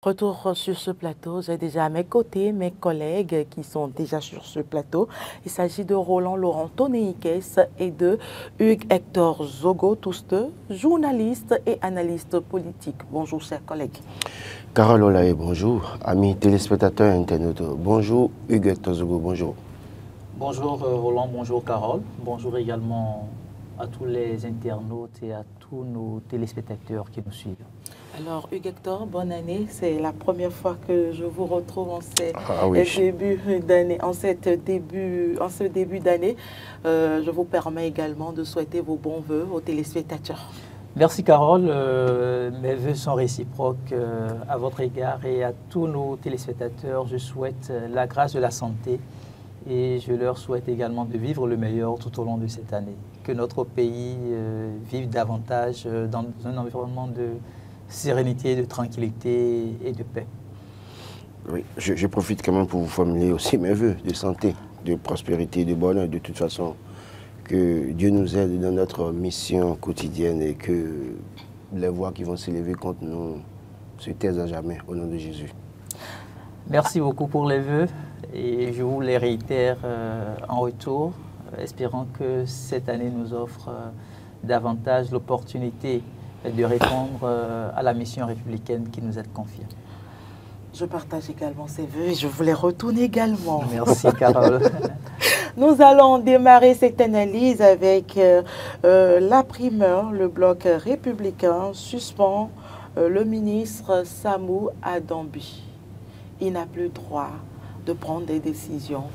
Retour sur ce plateau, j'ai déjà à mes côtés mes collègues qui sont déjà sur ce plateau. Il s'agit de Roland Laurent Toneikes et de Hugues Hector Zogo, tous deux journalistes et analystes politiques. Bonjour chers collègues. Carole Olaye, bonjour. Amis téléspectateurs et internautes, bonjour. Hugues Hector Zogo, bonjour. Bonjour Roland, bonjour Carole. Bonjour également à tous les internautes et à tous nos téléspectateurs qui nous suivent. Alors, Hugues Hector, bonne année. C'est la première fois que je vous retrouve en ce début d'année. Je vous permets également de souhaiter vos bons voeux aux téléspectateurs. Merci Carole. Mes voeux sont réciproques à votre égard et à tous nos téléspectateurs. Je souhaite la grâce de la santé et je leur souhaite également de vivre le meilleur tout au long de cette année. Que notre pays vive davantage dans un environnement de sérénité, de tranquillité et de paix. Oui, je profite quand même pour vous formuler aussi mes voeux de santé, de prospérité, de bonheur, de toute façon. Que Dieu nous aide dans notre mission quotidienne et que les voix qui vont s'élever contre nous se taisent à jamais, au nom de Jésus. Merci beaucoup pour les vœux et je vous les réitère en retour, espérant que cette année nous offre davantage l'opportunité de répondre à la mission républicaine qui nous est confiée. Je partage également ces vœux et je vous les retourne également. Merci Carole. Nous allons démarrer cette analyse avec la primeur. Le bloc républicain suspend le ministre Samou Adambi. Il n'a plus droit de prendre des décisions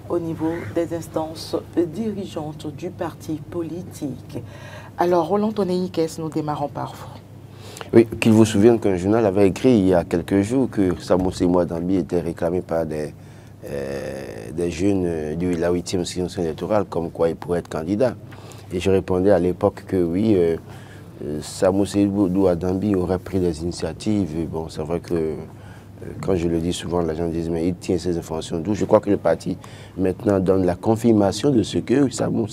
au niveau des instances dirigeantes du parti politique. Alors, Roland Toneikes, nous démarrons par vous. Oui, qu'il vous souvienne qu'un journal avait écrit il y a quelques jours que Samou Adambi était réclamé par des jeunes de la 8e séance électorale, comme quoi il pourrait être candidat. Et je répondais à l'époque que oui, Samou Adambi aurait pris des initiatives. Bon, c'est vrai que quand je le dis souvent, les gens disent mais il tient ces informations d'où. Je crois que le parti maintenant donne la confirmation de ce que Samou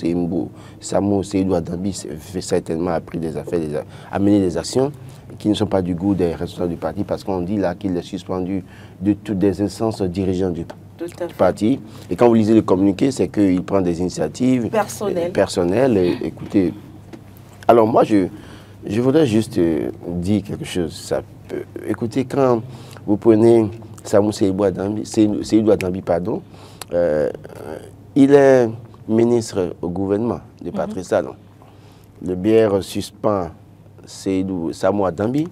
Adambi fait certainement a pris des affaires, a mené des actions qui ne sont pas du goût des responsables du parti, parce qu'on dit là qu'il est suspendu de toutes les instances dirigeantes du parti. Et quand vous lisez le communiqué, c'est qu'il prend des initiatives personnelles. Écoutez, alors moi, je voudrais juste dire quelque chose. Écoutez, quand vous prenez Samou Adambi, pardon, il est ministre au gouvernement de Patrice Talon. Le BR suspend Samou Adambi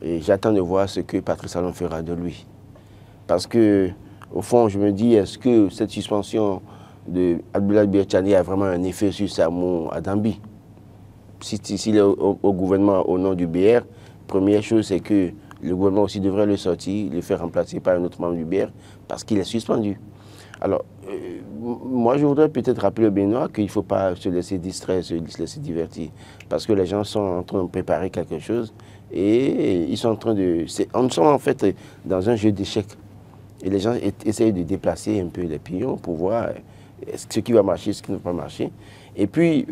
et j'attends de voir ce que Patrice Talon fera de lui. Parce que, au fond, je me dis, est-ce que cette suspension de Abdoulaye Biachani a vraiment un effet sur Samou Adambi? S'il est au gouvernement au nom du BR, première chose, c'est que le gouvernement aussi devrait le sortir, le faire remplacer par un autre membre du BR, parce qu'il est suspendu. Alors, moi, je voudrais peut-être rappeler au Béninois qu'il ne faut pas se laisser distraire, se laisser divertir, parce que les gens sont en train de préparer quelque chose et ils sont en train de... On est en fait dans un jeu d'échecs. Et les gens essayent de déplacer un peu les pions pour voir ce qui va marcher, ce qui ne va pas marcher. Et puis,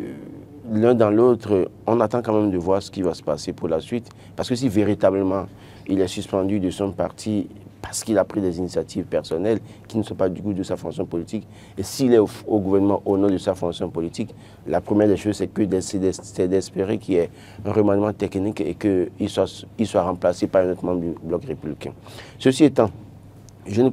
l'un dans l'autre, on attend quand même de voir ce qui va se passer pour la suite. Parce que si véritablement il est suspendu de son parti parce qu'il a pris des initiatives personnelles qui ne sont pas du goût de sa fonction politique, et s'il est au gouvernement au nom de sa fonction politique, la première des choses, c'est d'espérer qu'il y ait un remaniement technique et qu'il soit remplacé par un autre membre du bloc républicain. Ceci étant, je ne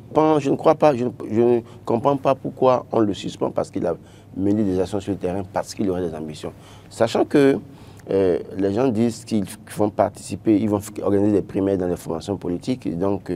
comprends pas pourquoi on le suspend, parce qu'il a mené des actions sur le terrain, parce qu'il aurait des ambitions. Sachant que les gens disent qu'ils vont participer, ils vont organiser des primaires dans les formations politiques. Et donc,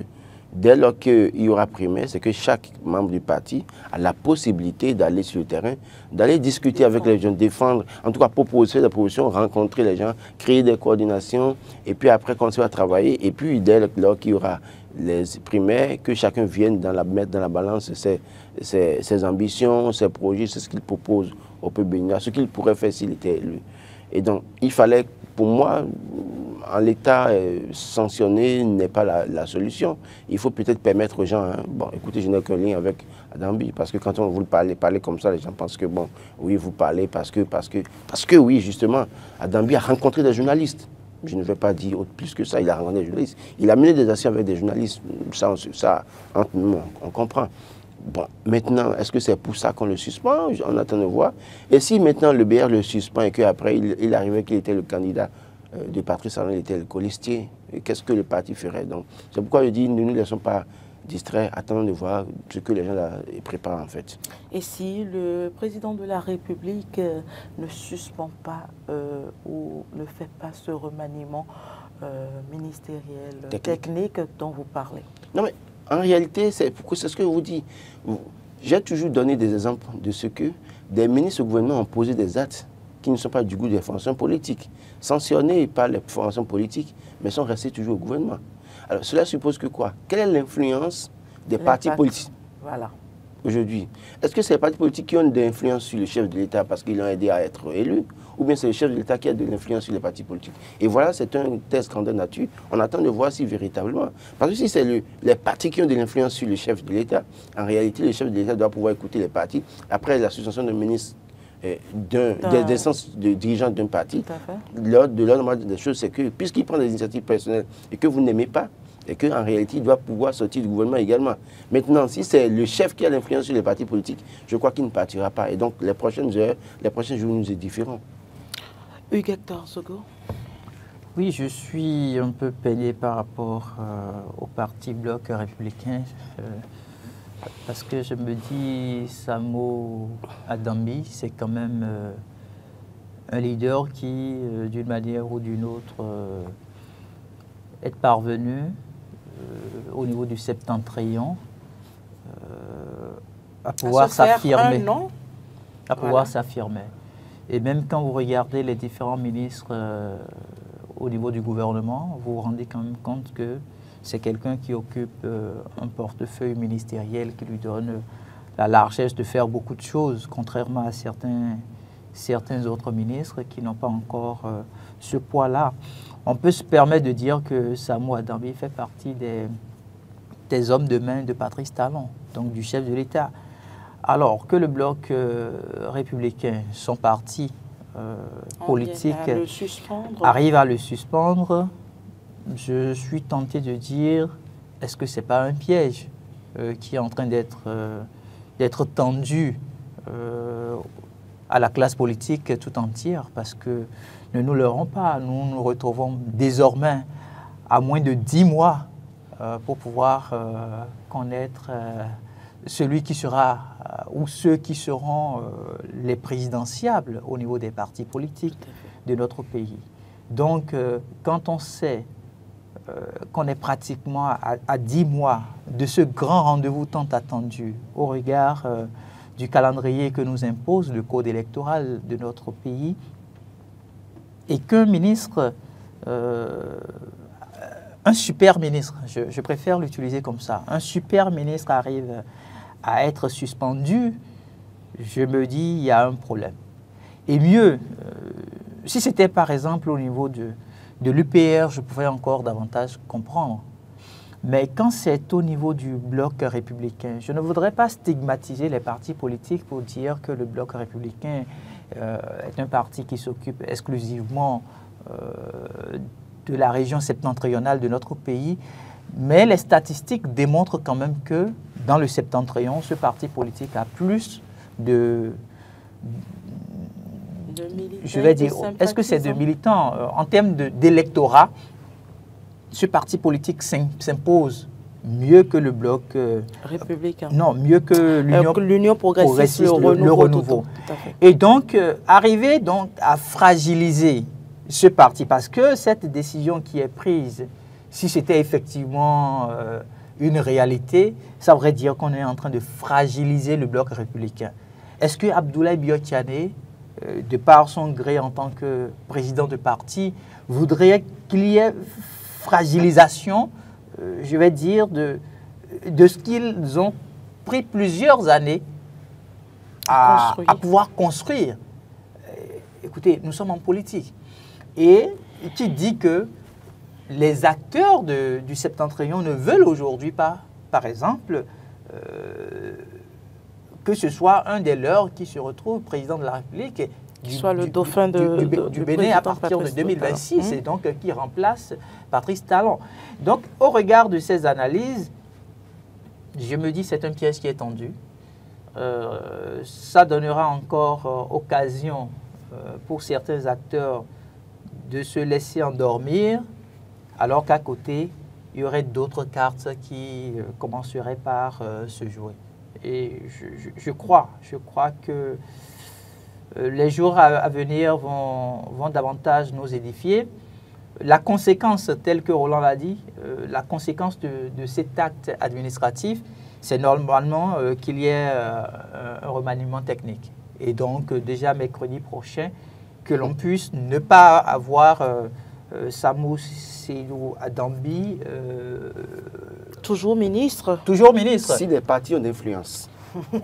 dès lors qu'il y aura primaire, c'est que chaque membre du parti a la possibilité d'aller sur le terrain, d'aller discuter avec les gens, défendre, en tout cas proposer des propositions, rencontrer les gens, créer des coordinations, et puis après continuer à travailler. Et puis, dès lors qu'il y aura les primaires, que chacun vienne mettre dans la balance ses ambitions, ses projets, c'est ce qu'il propose au peuple béninois, ce qu'il pourrait faire s'il était élu. Et donc, il fallait, pour moi, en l'état, sanctionner n'est pas la solution. Il faut peut-être permettre aux gens, bon, écoutez, je n'ai aucun lien avec Adambi, parce que quand on vous parle comme ça, les gens pensent que, bon, oui, vous parlez parce que oui, justement, Adambi a rencontré des journalistes. Je ne vais pas dire plus que ça. Il a rencontré des journalistes. Il a mené des actions avec des journalistes. Ça entre nous, on comprend. Bon, maintenant, est-ce que c'est pour ça qu'on le suspend? On attend de voir. Et si maintenant le BR le suspend et qu'après il arrivait qu'il était le candidat de Patrice Talon, il était le colistier, qu'est-ce que le parti ferait? Donc, c'est pourquoi je dis, ne nous laissons pas distraits, attendons de voir ce que les gens là préparent en fait. Et si le président de la République ne suspend pas ou ne fait pas ce remaniement ministériel, technique dont vous parlez? Non mais en réalité, c'est ce que je vous dis. J'ai toujours donné des exemples de ce que des ministres au gouvernement ont posé des actes qui ne sont pas du goût des formations politiques, sanctionnés par les formations politiques, mais sont restés toujours au gouvernement. Alors cela suppose que quoi? Quelle est l'influence des partis politiques aujourd'hui? Est-ce que c'est les partis politiques qui ont de l'influence sur le chef de l'État parce qu'ils l'ont aidé à être élu? Ou bien c'est le chef de l'État qui a de l'influence sur les partis politiques? Et voilà, c'est un test grandeur nature. On attend de voir si véritablement... Parce que si c'est les partis qui ont de l'influence sur le chef de l'État, en réalité, le chef de l'État doit pouvoir écouter les partis. Après la suspension d'un ministre, des instances de dirigeants d'un parti, de l'ordre des choses, c'est que puisqu'il prend des initiatives personnelles et que vous n'aimez pas, et qu'en réalité, il doit pouvoir sortir du gouvernement également. Maintenant, si c'est le chef qui a l'influence sur les partis politiques, je crois qu'il ne partira pas. Et donc, les prochaines heures, les prochains jours nous est différents. Hugues-Hector Sogo. Oui, je suis un peu peiné par rapport au parti Bloc républicain. Parce que je me dis, Samo Adambi, c'est quand même un leader qui, d'une manière ou d'une autre, est parvenu au niveau du septentrion à pouvoir s'affirmer. À pouvoir s'affirmer. Et même quand vous regardez les différents ministres au niveau du gouvernement, vous vous rendez quand même compte que c'est quelqu'un qui occupe un portefeuille ministériel qui lui donne la largesse de faire beaucoup de choses, contrairement à certains autres ministres qui n'ont pas encore ce poids-là. On peut se permettre de dire que Samo Adambi fait partie des hommes de main de Patrice Talon, donc du chef de l'État. Alors que le bloc républicain, son parti politique, arrive à le suspendre, je suis tenté de dire, est-ce que ce n'est pas un piège qui est en train d'être tendu à la classe politique tout entière? Parce que ne nous leurrons pas, nous nous retrouvons désormais à moins de 10 mois pour pouvoir connaître celui qui sera ou ceux qui seront les présidentiables au niveau des partis politiques de notre pays. Donc, quand on sait qu'on est pratiquement à 10 mois de ce grand rendez-vous tant attendu au regard du calendrier que nous impose le code électoral de notre pays, et qu'un ministre, un super ministre, je préfère l'utiliser comme ça, un super ministre arrive à être suspendu, je me dis, il y a un problème. Et mieux, si c'était par exemple au niveau de l'UPR, je pourrais encore davantage comprendre. Mais quand c'est au niveau du bloc républicain, je ne voudrais pas stigmatiser les partis politiques pour dire que le bloc républicain est un parti qui s'occupe exclusivement de la région septentrionale de notre pays. Mais les statistiques démontrent quand même que dans le septentrion, ce parti politique a plus je vais dire, est-ce que c'est de militants? En termes d'électorat, ce parti politique s'impose mieux que le bloc républicain. Non, mieux que l'Union progressiste, le renouveau. Et donc, arriver donc à fragiliser ce parti, parce que cette décision qui est prise, si c'était effectivement une réalité, ça voudrait dire qu'on est en train de fragiliser le bloc républicain. Est-ce que Abdoulaye Biotchane, de par son gré en tant que président de parti, voudrait qu'il y ait fragilisation, je vais dire, de ce qu'ils ont pris plusieurs années à pouvoir construire? Écoutez, nous sommes en politique. Et qui dit que les acteurs du septentrion ne veulent aujourd'hui pas, par exemple, que ce soit un des leurs qui se retrouve président de la République soit le dauphin du Bénin à partir de 2026 et donc qui remplace Patrice Talon. Donc, au regard de ces analyses, je me dis c'est un piège qui est tendu. Ça donnera encore occasion pour certains acteurs de se laisser endormir, alors qu'à côté, il y aurait d'autres cartes qui commenceraient par se jouer. Et je crois que les jours à venir vont davantage nous édifier. La conséquence, telle que Roland l'a dit, la conséquence de cet acte administratif, c'est normalement qu'il y ait un remaniement technique. Et donc, déjà mercredi prochain, que l'on puisse ne pas avoir Samou Seydou Adambi. Toujours ministre. Toujours ministre. Si les partis ont d'influence.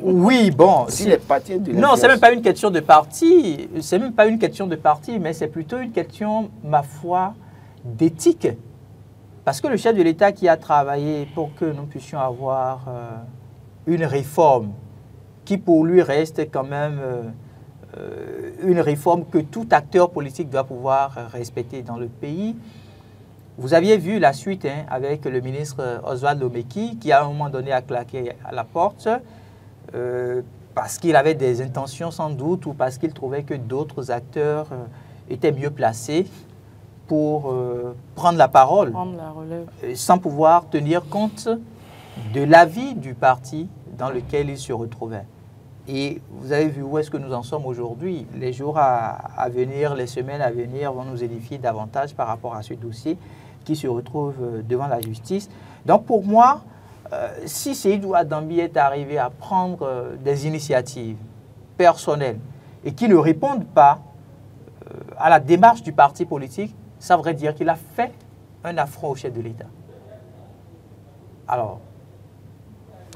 Oui, bon. Si les partis ont de l'influence. Non, c'est même pas une question de parti. C'est même pas une question de parti, mais c'est plutôt une question, ma foi, d'éthique. Parce que le chef de l'État qui a travaillé pour que nous puissions avoir une réforme qui pour lui reste quand même une réforme que tout acteur politique doit pouvoir respecter dans le pays. Vous aviez vu la suite avec le ministre Oswald Lomeki qui à un moment donné a claqué à la porte parce qu'il avait des intentions sans doute ou parce qu'il trouvait que d'autres acteurs étaient mieux placés pour prendre la parole, sans pouvoir tenir compte de l'avis du parti dans lequel il se retrouvait. Et vous avez vu où est-ce que nous en sommes aujourd'hui. Les jours à venir, les semaines à venir vont nous édifier davantage par rapport à ce dossier qui se retrouve devant la justice. Donc pour moi, si Seydou Adambi est arrivé à prendre des initiatives personnelles et qui ne répondent pas à la démarche du parti politique, ça voudrait dire qu'il a fait un affront au chef de l'État. Alors,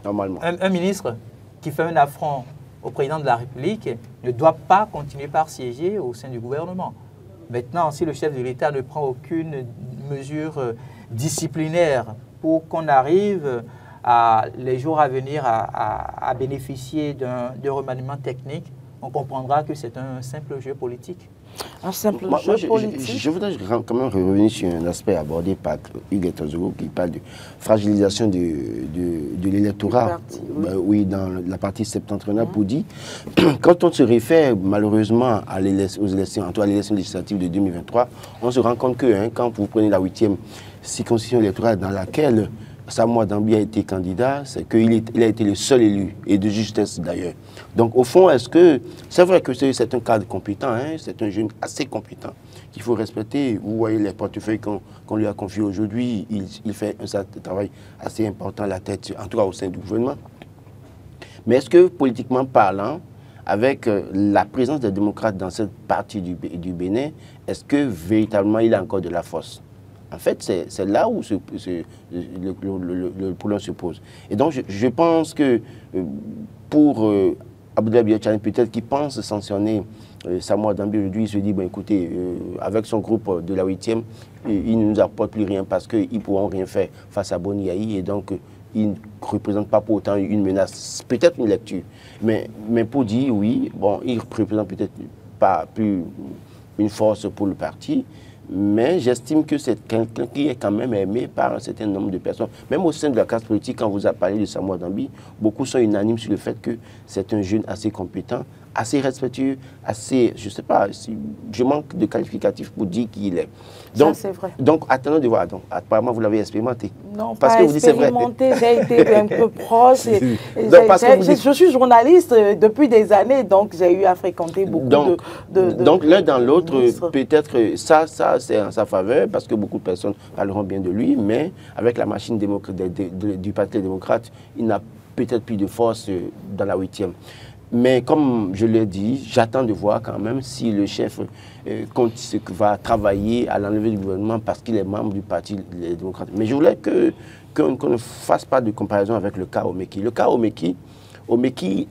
normalement, un ministre qui fait un affront au président de la République ne doit pas continuer par siéger au sein du gouvernement. Maintenant, si le chef de l'État ne prend aucune mesure disciplinaire pour qu'on arrive les jours à venir à bénéficier d'un remaniement technique, on comprendra que c'est un simple jeu politique. Un simple jeu politique. Je voudrais quand même revenir sur un aspect abordé par Hugues Tozoro qui parle de fragilisation de l'électorat, oui, dans la partie septentrionale, pour dire, quand on se réfère malheureusement aux élections, à l'élection législative de 2023, on se rend compte que quand vous prenez la 8e circonscription électorale dans laquelle Samou Adambi a été candidat, c'est qu'il a été le seul élu, et de justesse d'ailleurs. Donc au fond, est-ce que c'est vrai que c'est un cadre compétent, c'est un jeune assez compétent qu'il faut respecter. Vous voyez les portefeuilles qu'on lui a confiés aujourd'hui, il fait un travail assez important à la tête, en tout cas au sein du gouvernement. Mais est-ce que politiquement parlant, avec la présence des démocrates dans cette partie du Bénin, est-ce que véritablement il a encore de la force? En fait, c'est là où le problème se pose. Et donc, je pense que pour Abdoulaye Biachane, peut-être qu'il pense sanctionner Samou Adambi aujourd'hui, il se dit, bon, écoutez, avec son groupe de la 8e, il ne nous apporte plus rien parce qu'ils ne pourront rien faire face à Boni Yahi. Et donc, il ne représente pas pour autant une menace, peut-être une lecture. Mais pour dire, oui, bon, il représente peut-être pas plus une force pour le parti. Mais j'estime que c'est quelqu'un qui est quand même aimé par un certain nombre de personnes. Même au sein de la classe politique, quand vous avez parlé de Samou Adambi, beaucoup sont unanimes sur le fait que c'est un jeune assez compétent, assez respectueux, assez, je ne sais pas, je manque de qualificatifs pour dire qui il est. Donc, ça, c'est vrai. Donc, attendons de voir. Donc, apparemment, vous l'avez expérimenté. Non, parce que vous dites c'est vrai. J'ai été un peu proche. Je suis journaliste depuis des années, donc j'ai eu à fréquenter beaucoup donc l'un dans l'autre, peut-être ça c'est en sa faveur, parce que beaucoup de personnes parleront bien de lui, mais avec la machine du Parti démocrate, il n'a peut-être plus de force dans la 8e. Mais comme je l'ai dit, j'attends de voir quand même si le chef va travailler à l'enlever du gouvernement parce qu'il est membre du Parti démocrate. Mais je voulais qu'on ne fasse pas de comparaison avec le cas Omeki. Le cas Omeki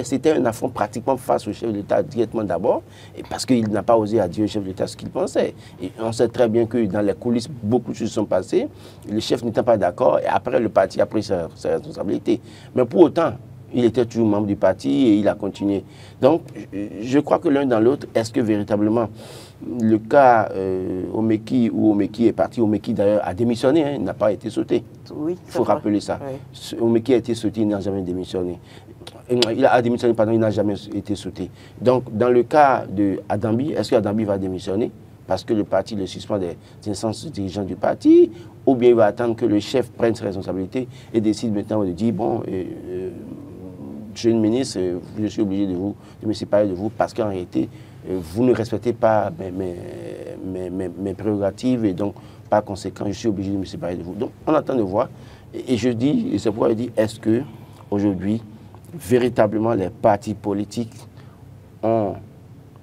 c'était un affront pratiquement face au chef de l'État directement d'abord, parce qu'il n'a pas osé dire au chef de l'État ce qu'il pensait. Et on sait très bien que dans les coulisses, beaucoup de choses sont passées, le chef n'était pas d'accord, et après le parti a pris ses responsabilités. Mais pour autant, Il était toujours membre du parti et il a continué. Donc, je crois que l'un dans l'autre, est-ce que véritablement le cas Omeki, où Omeki est parti, Omeki d'ailleurs a démissionné, hein, il n'a pas été sauté. Oui, il faut rappeler ça. Oui. Omeki a été sauté, il n'a jamais démissionné. Il a démissionné, pardon, il n'a jamais été sauté. Donc, dans le cas de Adambi, est-ce qu'Adambi va démissionner parce que le parti le suspend des instances dirigeantes du parti, ou bien il va attendre que le chef prenne ses responsabilités et décide maintenant de dire, bon, jeune ministre, je suis obligé de me séparer de vous parce qu'en réalité, vous ne respectez pas mes prérogatives et donc, par conséquent, je suis obligé de me séparer de vous. Donc, on attend de voir. Et je dis, et c'est pourquoi je dis, est-ce que aujourd'hui, véritablement, les partis politiques ont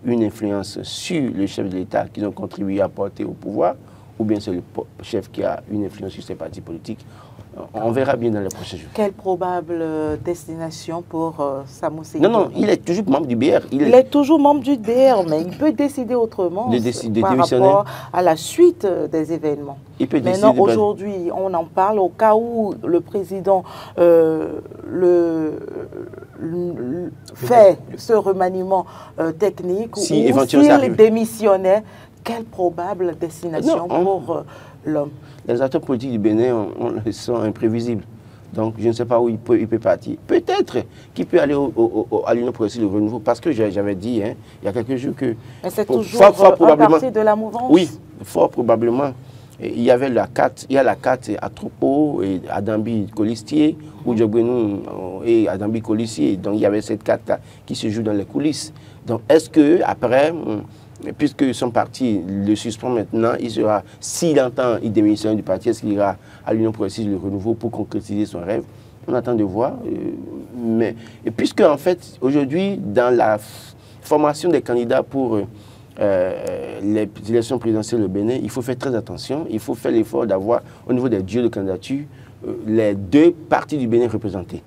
une influence sur le chef de l'État qu'ils ont contribué à porter au pouvoir, ou bien c'est le chef qui a une influence sur ces partis politiques. On verra bien dans les prochains jours. Quelle probable destination pour Samou Seydou? Non, il est toujours membre du BR. Il est toujours membre du BR, mais il peut décider autrement par rapport à la suite des événements. Il peut décider. Maintenant, aujourd'hui, on en parle au cas où le président fait ce remaniement technique, ou s'il démissionnait, quelle probable destination pour l'homme? Les acteurs politiques du Bénin sont imprévisibles. Donc, je ne sais pas où il peut partir. Peut-être qu'il peut aller à l'Union progressiste de renouveau, parce que j'avais dit, hein, il y a quelques jours que... Mais c'est toujours un parti de la mouvance? Oui, fort probablement. Il y avait la carte à Tropo, et Adambi Colistier, ou Djogbenou et Adambi Colistier. Donc, il y avait cette carte qui se joue dans les coulisses. Donc, est-ce qu'après... Puisque son parti le suspend maintenant, il sera, s'il entend, il démissionne du parti, est-ce qu'il ira à l'Union progressiste de renouveau pour concrétiser son rêve? On attend de voir. Et puisque, en fait, aujourd'hui, dans la formation des candidats pour les élections présidentielles au Bénin, il faut faire très attention. Il faut faire l'effort d'avoir, au niveau des duos de candidature, les deux partis du Bénin représentés.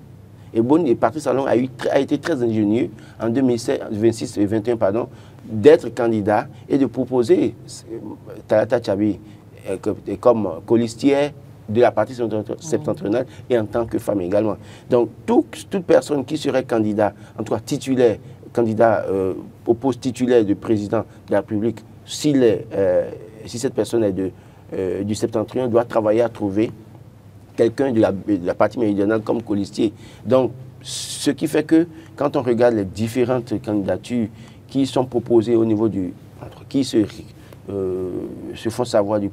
Et bon, le parti Salon a été très ingénieux en 2026 et 2021, pardon, d'être candidat et de proposer Talata Tchabi comme colistière de la partie septentrionale et en tant que femme également. Donc, toute personne qui serait candidat, en tout cas titulaire, candidat au poste titulaire de président de la République, si cette personne est du septentrion, doit travailler à trouver quelqu'un de la partie méridionale comme colistier. Donc, ce qui fait que quand on regarde les différentes candidatures qui sont proposées au niveau qui se font savoir du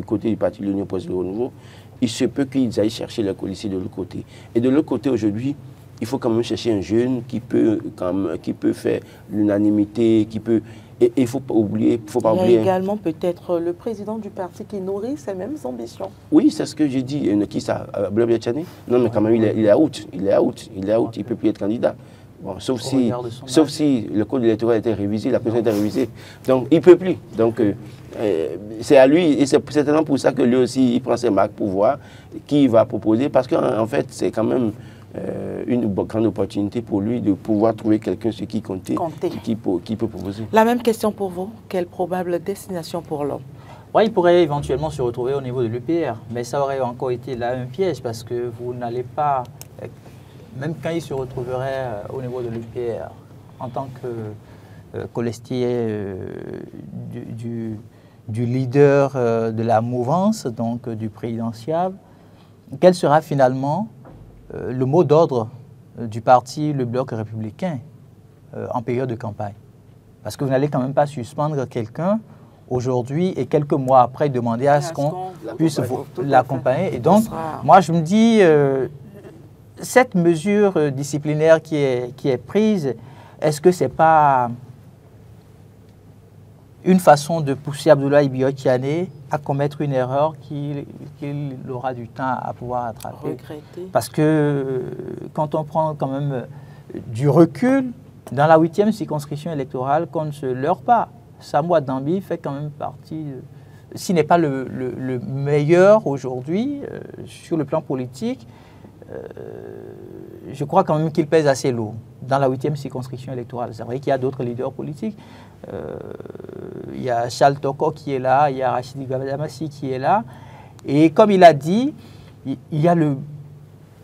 côté du parti de l'Union progressiste de renouveau, il se peut qu'ils aillent chercher les colistiers de l'autre côté. Et de l'autre côté, aujourd'hui, il faut quand même chercher un jeune qui peut faire l'unanimité, qui peut... Et il ne faut pas oublier... Il y a également peut-être le président du parti qui nourrit ses mêmes ambitions. Oui, c'est ce que j'ai dit. Qui ça? Blabia Tchane? Non, mais quand même, il est out. Il ne peut plus être candidat. Bon, sauf si le code électoral était révisé, la constitution était révisée. Donc, il ne peut plus. Donc, c'est à lui, et c'est certainement pour ça que lui aussi, il prend ses marques pour voir qui il va proposer. Parce qu'en fait, c'est quand même une grande opportunité pour lui de pouvoir trouver quelqu'un sur qui compter, qui peut proposer. La même question pour vous. Quelle probable destination pour l'homme? Ouais, il pourrait éventuellement se retrouver au niveau de l'UPR, mais ça aurait encore été là un piège parce que vous n'allez pas, même quand il se retrouverait au niveau de l'UPR, en tant que colistier du leader de la mouvance, donc du présidentiable, quel sera finalement le mot d'ordre du parti, le bloc républicain, en période de campagne? Parce que vous n'allez quand même pas suspendre quelqu'un aujourd'hui et quelques mois après demander à ce qu'on puisse l'accompagner. Et donc, moi je me dis, cette mesure disciplinaire qui est prise, est-ce que ce n'est pas une façon de pousser Abdoulaye Biot-Tchane à commettre une erreur qu'il aura du temps à pouvoir attraper? Regretter. Parce que quand on prend quand même du recul, dans la 8e circonscription électorale, qu'on ne se leurre pas, Samou Adambi fait quand même partie, s'il n'est pas le meilleur aujourd'hui sur le plan politique, je crois quand même qu'il pèse assez lourd dans la 8e circonscription électorale. C'est vrai qu'il y a d'autres leaders politiques. Il y a Charles Toko qui est là, il y a Rachidi Gabadamassi qui est là. Et comme il a dit, il y a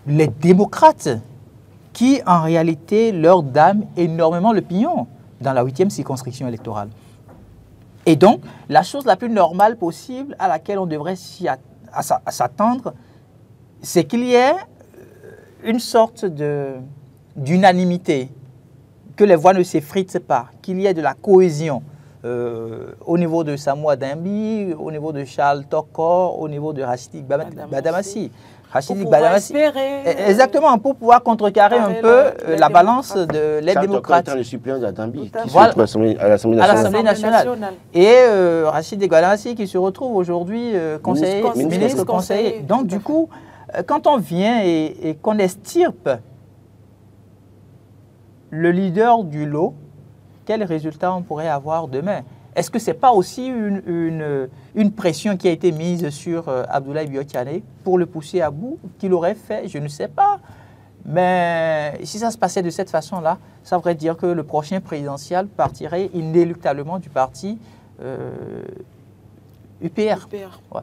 les démocrates qui en réalité leur dame énormément le pignon dans la 8e circonscription électorale. Et donc, la chose la plus normale possible à laquelle on devrait s'attendre, c'est qu'il y ait une sorte d'unanimité, que les voix ne s'effritent pas, qu'il y ait de la cohésion au niveau de Samou Adambi, au niveau de Charles Tokor, au niveau de Rachidi Badamassi. Rachidi Badamassi. Exactement, pour pouvoir contrecarrer un peu la balance de l'aide démocratique. Charles le suppléant d'Adambi, qui voilà. se trouve à l'Assemblée nationale. Et Rachidi Badamassi qui se retrouve aujourd'hui ministre conseiller. Donc du coup, quand on vient et qu'on estirpe le leader du lot, quel résultat on pourrait avoir demain? Est-ce que ce n'est pas aussi une pression qui a été mise sur Abdoulaye Biotchane pour le pousser à bout, qu'il aurait fait? Je ne sais pas. Mais si ça se passait de cette façon-là, ça voudrait dire que le prochain présidentiel partirait inéluctablement du parti UPR. Ouais.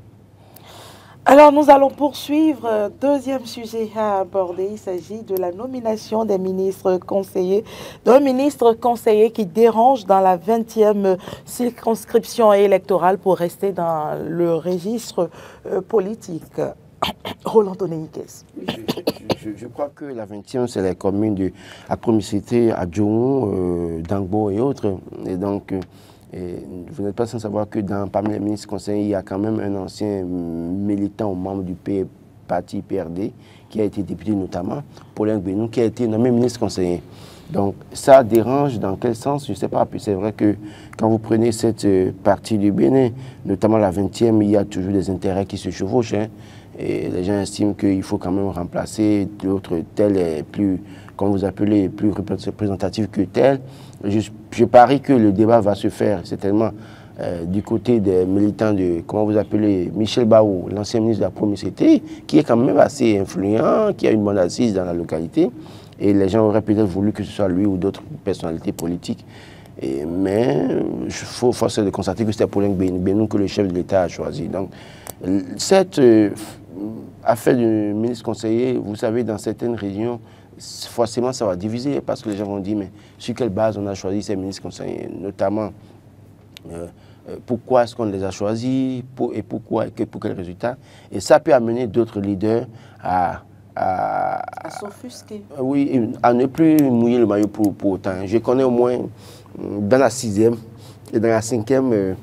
Alors, nous allons poursuivre. Deuxième sujet à aborder, il s'agit de la nomination des ministres conseillers, d'un ministre conseiller qui dérange dans la 20e circonscription électorale pour rester dans le registre politique. Roland Toneniques. Je crois que la 20e, c'est les communes de Apromicité, Adjoum, Dangbo et autres. Et donc, vous n'êtes pas sans savoir que parmi les ministres conseillers, il y a quand même un ancien militant membre du parti PRD, qui a été député notamment, Paulin Benou, qui a été nommé ministre conseiller. Donc ça dérange dans quel sens? Je ne sais pas. Puis c'est vrai que quand vous prenez cette partie du Bénin, notamment la 20e, il y a toujours des intérêts qui se chevauchent. Hein, et les gens estiment qu'il faut quand même remplacer l'autre, tel est plus, comme vous appelez, plus représentatif que tel. Je parie que le débat va se faire certainement du côté des militants de, comment vous appelez, Michel Baou, l'ancien ministre de la Promicité, qui est quand même assez influent, qui a une bonne assise dans la localité. Et les gens auraient peut-être voulu que ce soit lui ou d'autres personnalités politiques. Mais il faut forcer de constater que c'était Paulin Benou que le chef de l'État a choisi. Donc, cette affaire du ministre conseiller, vous savez, dans certaines régions, forcément, ça va diviser parce que les gens vont dire, mais sur quelle base on a choisi ces ministres conseillers, notamment pourquoi est-ce qu'on les a choisis et pourquoi, pour quel résultat. Et ça peut amener d'autres leaders à s'offusquer. Oui, à ne plus mouiller le maillot pour autant. Je connais au moins dans la 6e et dans la 5e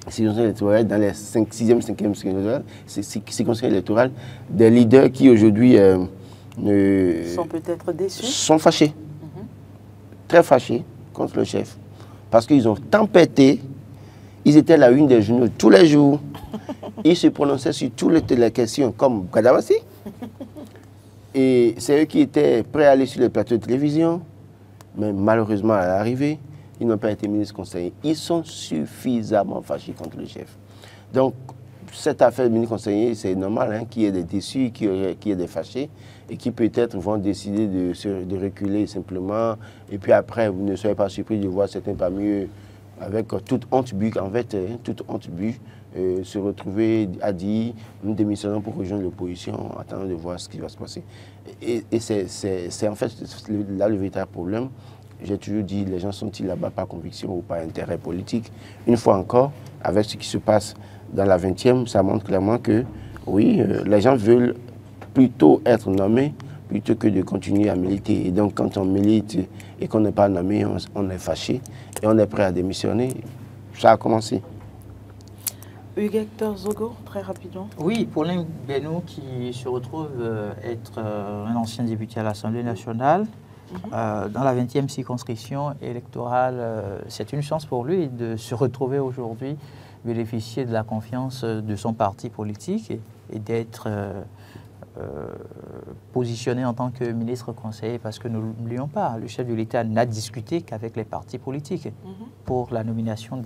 circonscription électorale, dans les 6e, 5e circonscription électorale, des leaders qui aujourd'hui sont peut-être déçus. Sont fâchés, très fâchés contre le chef. Parce qu'ils ont tempêté, ils étaient à la une des journaux tous les jours. Ils se prononçaient sur toutes les questions comme Kadawasi. Et c'est eux qui étaient prêts à aller sur les plateaux de télévision. Mais malheureusement, à l'arrivée, ils n'ont pas été ministres conseillers. Ils sont suffisamment fâchés contre le chef. Donc, cette affaire de ministre conseiller, c'est normal hein, qu'il y ait des déçus, qu'il y ait des fâchés, et qui peut-être vont décider de reculer simplement. Et puis après, vous ne soyez pas surpris de voir certains parmi eux, avec toute honte but, en fait, toute honte but, se retrouver à dire nous démissionnons pour rejoindre l'opposition, en attendant de voir ce qui va se passer. Et c'est en fait là le véritable problème. J'ai toujours dit, les gens sont-ils là-bas par conviction ou par intérêt politique? Une fois encore, avec ce qui se passe dans la 20e, ça montre clairement que, oui, les gens veulent plutôt être nommés plutôt que de continuer à militer. Et donc, quand on milite et qu'on n'est pas nommé, on est fâché et on est prêt à démissionner. Ça a commencé. Hugues-Hector Zogo, très rapidement. Oui, Paulin Benou qui se retrouve être un ancien député à l'Assemblée nationale. Dans la 20e circonscription électorale, c'est une chance pour lui de se retrouver aujourd'hui, bénéficier de la confiance de son parti politique et d'être positionné en tant que ministre conseiller, parce que n'oublions pas, le chef de l'État n'a discuté qu'avec les partis politiques pour la nomination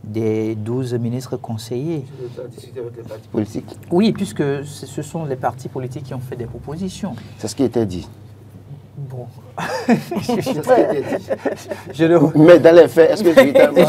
des 12 ministres conseillers. Tu as discuté avec les partis politiques? Oui, puisque ce sont les partis politiques qui ont fait des propositions. C'est ce qui était dit. Bon. Mais dans les faits, est-ce que véritablement...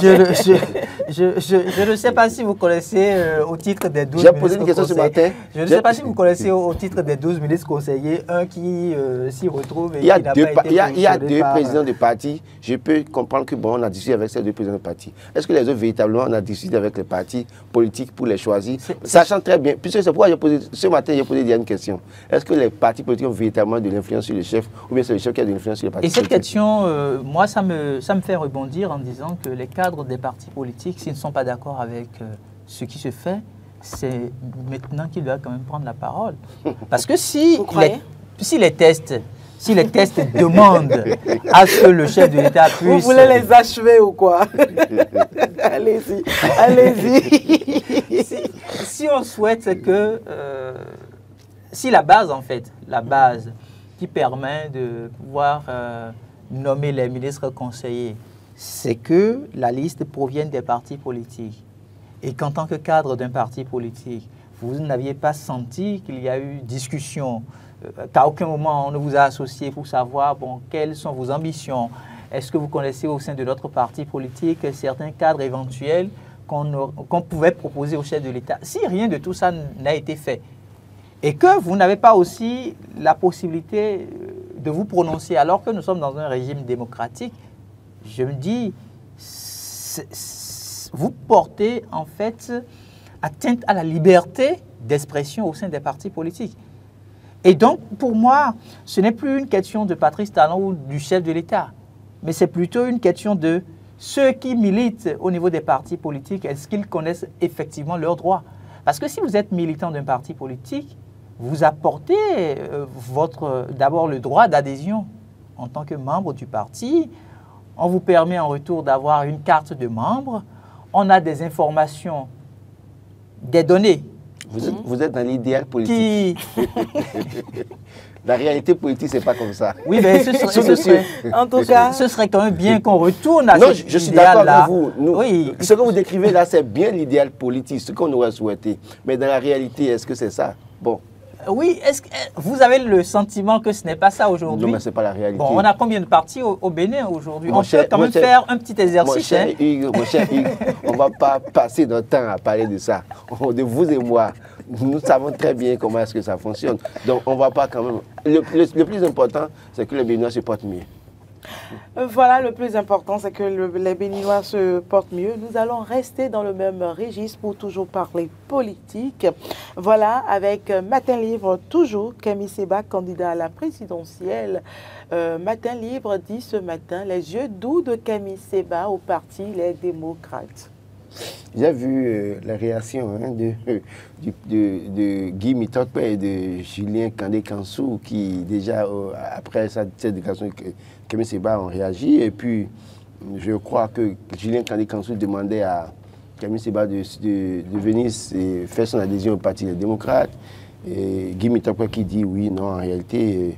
Je ne sais pas si vous connaissez au titre des 12 J'ai posé une question ce matin. Je ne sais pas si vous connaissez au titre des 12 ministres conseillers, un qui s'y retrouve et il y a qui n'a deux, pas été il y a deux par... présidents de parti. Je peux comprendre que bon, on a discuté avec ces deux présidents de parti. Est-ce que les autres, véritablement, on a discuté avec les partis politiques pour les choisir, sachant très bien, puisque c'est pourquoi ce matin, j'ai posé une question. Est-ce que les partis politiques ont véritablement de l'influence sur le chef, ou bien c'est le chef qui a de l'influence sur les partis politiques? Et cette politiques? question, moi, ça me fait rebondir en disant que les cadres des partis politiques, s'ils ne sont pas d'accord avec ce qui se fait, c'est maintenant qu'ils doivent quand même prendre la parole. Parce que si les tests demandent à ce que le chef de l'État puisse... Vous voulez les achever ou quoi? Allez-y, allez-y. Si on souhaite que... si la base, en fait, la base qui permet de pouvoir nommer les ministres conseillers, c'est que la liste provienne des partis politiques. Et qu'en tant que cadre d'un parti politique, vous n'aviez pas senti qu'il y a eu discussion, qu'à aucun moment on ne vous a associé pour savoir bon, quelles sont vos ambitions. Est-ce que vous connaissez au sein de notre parti politique certains cadres éventuels qu'on pouvait proposer au chef de l'État? Si rien de tout ça n'a été fait, et que vous n'avez pas aussi la possibilité de vous prononcer alors que nous sommes dans un régime démocratique, je me dis, vous portez en fait atteinte à la liberté d'expression au sein des partis politiques. Et donc, pour moi, ce n'est plus une question de Patrice Talon ou du chef de l'État, mais c'est plutôt une question de ceux qui militent au niveau des partis politiques, est-ce qu'ils connaissent effectivement leurs droits? Parce que si vous êtes militant d'un parti politique, vous apportez d'abord le droit d'adhésion en tant que membre du parti. On vous permet en retour d'avoir une carte de membre. On a des informations, des données. Vous êtes dans l'idéal politique. La réalité politique, ce n'est pas comme ça. Oui, mais en tout cas, ce serait quand même bien qu'on retourne à cet idéal-là. Je suis d'accord avec vous. Oui. Ce que vous décrivez là, c'est bien l'idéal politique, ce qu'on aurait souhaité. Mais dans la réalité, est-ce que c'est ça? Bon. Oui, est-ce que vous avez le sentiment que ce n'est pas ça aujourd'hui? Non, mais ce n'est pas la réalité. Bon, on a combien de partis au Bénin aujourd'hui? On peut quand même faire un petit exercice. Mon cher Hugues, on ne va pas passer notre temps à parler de ça. De vous et moi, nous savons très bien comment est-ce que ça fonctionne. Donc, on ne va pas quand même... Le plus important, c'est que les Béninois se portent mieux. Voilà, le plus important, c'est que les Béninois se portent mieux. Nous allons rester dans le même registre pour toujours parler politique. Voilà, avec Matin Libre, toujours, Kemi Seba, candidat à la présidentielle. Matin Libre dit ce matin les yeux doux de Kemi Seba au parti Les Démocrates. J'ai vu la réaction de Guy Mitokpe et de Julien Kandé-Kansou qui déjà, après cette déclaration, Kemi Seba ont réagi. Et puis, je crois que Julien Kandé-Kansou demandait à Kemi Seba de venir faire son adhésion au Parti des Démocrates. Et Guy Mitokpe qui dit oui, non, en réalité,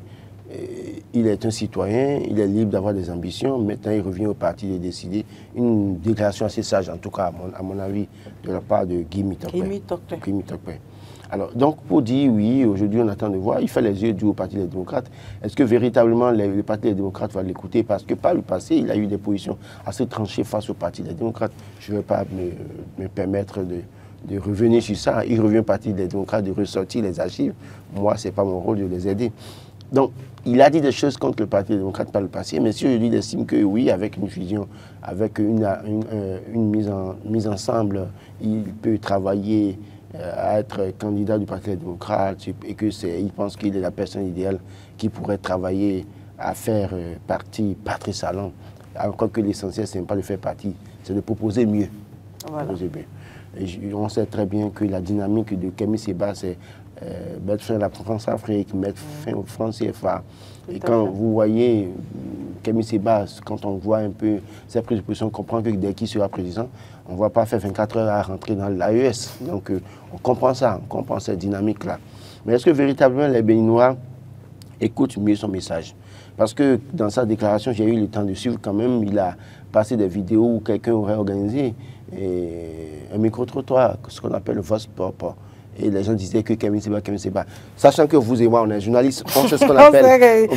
il est un citoyen, il est libre d'avoir des ambitions. Maintenant, il revient au parti de décider. Une déclaration assez sage, en tout cas, à mon avis, de la part de Guy Mitokpe. Alors, donc, pour dire oui, aujourd'hui, on attend de voir. Il fait les yeux doux au Parti des démocrates. Est-ce que véritablement, le Parti des démocrates va l'écouter? Parce que par le passé, il a eu des positions assez tranchées face au Parti des démocrates. Je ne vais pas me permettre de revenir sur ça. Il revient au Parti des démocrates de ressortir les archives. Moi, ce n'est pas mon rôle de les aider. Donc, il a dit des choses contre le Parti démocrate par le passé, mais si aujourd'hui il estime que oui, avec une fusion, avec une mise ensemble, il peut travailler à être candidat du Parti démocrate et qu'il pense qu'il est la personne idéale qui pourrait travailler à faire partie Patrice Talon. Encore que l'essentiel, ce n'est pas de faire partie, c'est de proposer mieux. Voilà. Proposer mieux. Et on sait très bien que la dynamique de Kemi Seba, c'est mettre fin à la France-Afrique, mettre fin au franc CFA. Et quand vous voyez Kemi Seba, quand on voit un peu sa prise de position, on comprend que dès qu'il sera président, on ne va pas faire 24 heures à rentrer dans l'AES. Donc on comprend ça, on comprend cette dynamique-là. Mais est-ce que véritablement les Béninois écoutent mieux son message? Parce que dans sa déclaration, j'ai eu le temps de suivre quand même, il a passé des vidéos où quelqu'un aurait organisé un micro-trottoir, ce qu'on appelle le vox pop. Et les gens disaient que Kémy Séba. Sachant que vous et moi, on est journalistes, on sait ce qu'on appelle...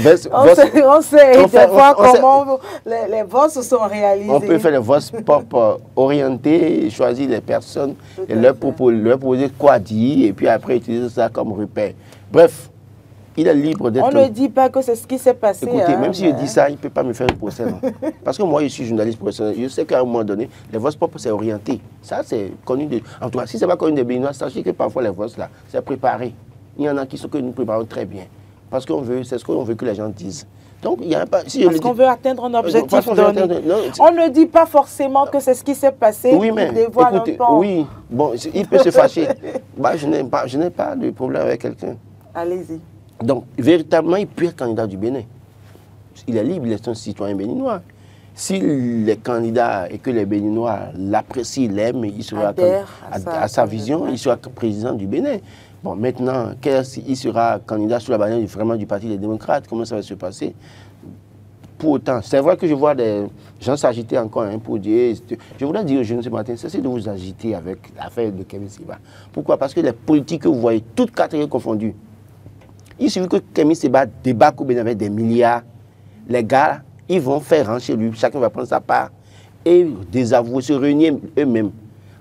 On sait des fois comment les votes se sont réalisés. On peut faire les votes pop orientés, choisir les personnes et leur proposer quoi dire, et puis après utiliser ça comme repère. Bref, il est libre d'être... On ne dit pas que c'est ce qui s'est passé. Écoutez, même si je dis ça, il ne peut pas me faire un procès. Non. Parce que moi, je suis journaliste professionnel. Je sais qu'à un moment donné, les votes pop, c'est orienté. Ça, c'est connu. En tout cas, si ce n'est pas connu des Béninois, sachez que parfois, les votes, là, c'est préparé. Il y en a qui sont que nous préparons très bien. Parce qu'on veut, c'est ce qu'on veut que les gens disent. Donc, il n'y a pas... Si parce qu'on veut atteindre un objectif donné. On ne dit pas forcément que c'est ce qui s'est passé. Oui, mais écoutez, oui, bon, il peut se fâcher. Bah, je n'ai pas de problème avec quelqu'un. Allez-y. Donc, véritablement, il peut être candidat du Bénin. Il est libre, il est un citoyen béninois. S'il est candidat et que les Béninois l'apprécient, l'aiment, il sera à sa vision, il sera président du Bénin. Bon, maintenant, il sera candidat sous la bannière vraiment du Parti des démocrates. Comment ça va se passer? Pour autant, c'est vrai que je vois des gens s'agiter encore pour dire... Je voudrais dire aux jeunes ce matin, cessez de vous agiter avec l'affaire de Kémy Séba. Pourquoi? Parce que les politiques que vous voyez, toutes catégories confondues, il suffit que Kémy Séba débarque au Bénin avec des milliards. Les gars, ils vont faire rentrer chez lui, chacun va prendre sa part et désavouer, se réunir eux-mêmes.